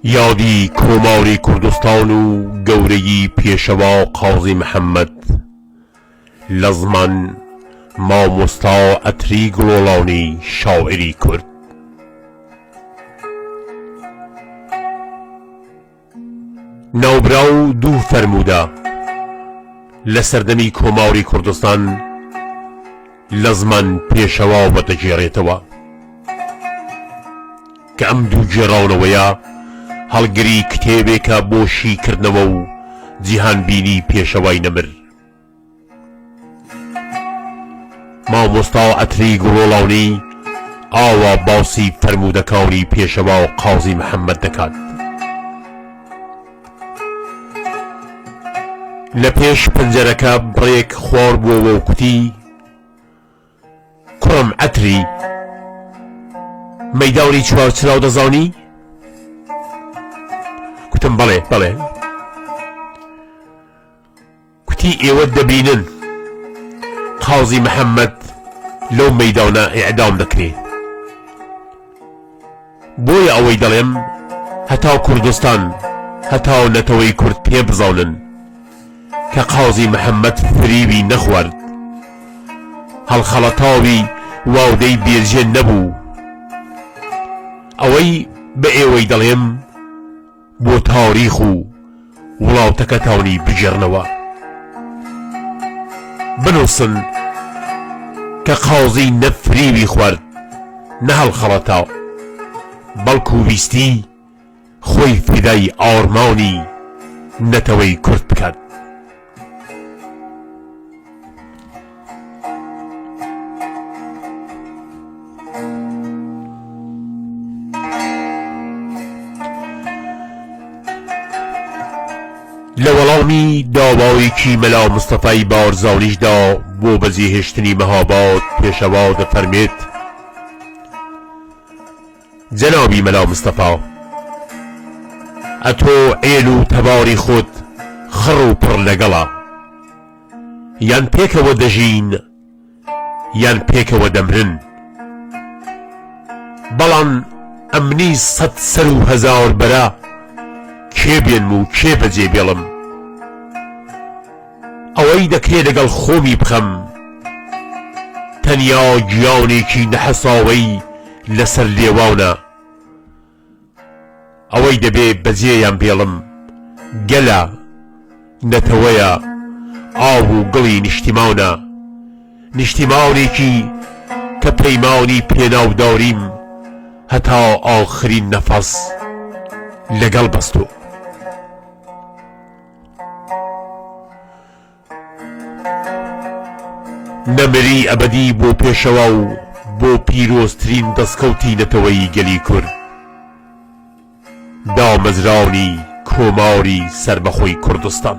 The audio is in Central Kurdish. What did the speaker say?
یادی کۆماری کوردستان و گەورەی پێشەوا قازی محەممەد لە زمان مامۆستا ئەتری گڵۆڵاونی شاعری کورد. ناوبراو دوو فەرموودە لە سەردەمی کۆماری کوردستان لە زمان پێشەوا بەدەگێڕێتەوە کە ئەم دوو گێڕاونەوەیە هەڵگری کتێبێکە بۆ شیکردنەوە و جیهانبینی پێشەوای نەمر. مامۆستا ئەتری گڵۆڵاونی ئاوا باسی فەرموودەکانی پێشەوا و قازی محەممەد دەکات. لە پێش پەنجەرەکە بڕێک خوار بووەوە و کوتی: کوڕم ئەتری، مەیدانی چوارچراو دەزانی؟ کوتم بەڵێ بەڵێ. کوتی ئێوە دەبینن قازی محەممەد لەو مەیدانە ئیعدام دەکرێت. بۆیە ئەوەی دەڵێم هەتا کوردستان هەتا نەتەوەی کورد پێ بزانن کە قازی محەممەد فریوی نەخوارد، هەڵخەڵەتاوی واودەی بێرژێ نەبوو. ئەوەی بە ئێوەی دەڵێم بۆ تاریخ و وڵاتەکەتانی بگێڕنەوە. بنووسن کە قازی نەفریوی خوارد، نە هەڵخەڵەتا، بەڵکو ویستی خۆی فیدای ئارمانی نەتەوەی کورد بکات. لە وەڵامی داوایەکی مەلا مستەفای بارزانیشدا بۆ بەجێهێشتنی مەهاباد پێشەوا دەفەرمێت: جەنابی مەلا مستەفا، ئەتۆ عێل و تەباری خۆت خڕ و پڕ لەگەڵە، یان پێکەوە دەژین یان پێکەوە دەمرن، بەڵام ئەمنی سەد سەر و هەزار بەرە کێ بێنم و کێ بەجێ بێڵم؟ ئەوەی دەکرێت لەگەڵ خۆمی بخەم تەنیا گیانێکی نەحەساوەی لەسەر لێواونە. ئەوەی دەبێ بەجێیان بێڵم گەلە، نەتەوەیە، ئاو و گڵی نیشتیماونە، نیشتیماونێکی کە پەیمانی پێناوداریم هەتا ئاخرین نەفەس لەگەڵ بەستۆ. نەمری ئەبەدی بۆ پێشەوا و بۆ پیرۆزترین دەستکەوتی نەتەوەی گەلی کورد، دامەزراونی کۆماری سەربەخۆی کوردستان.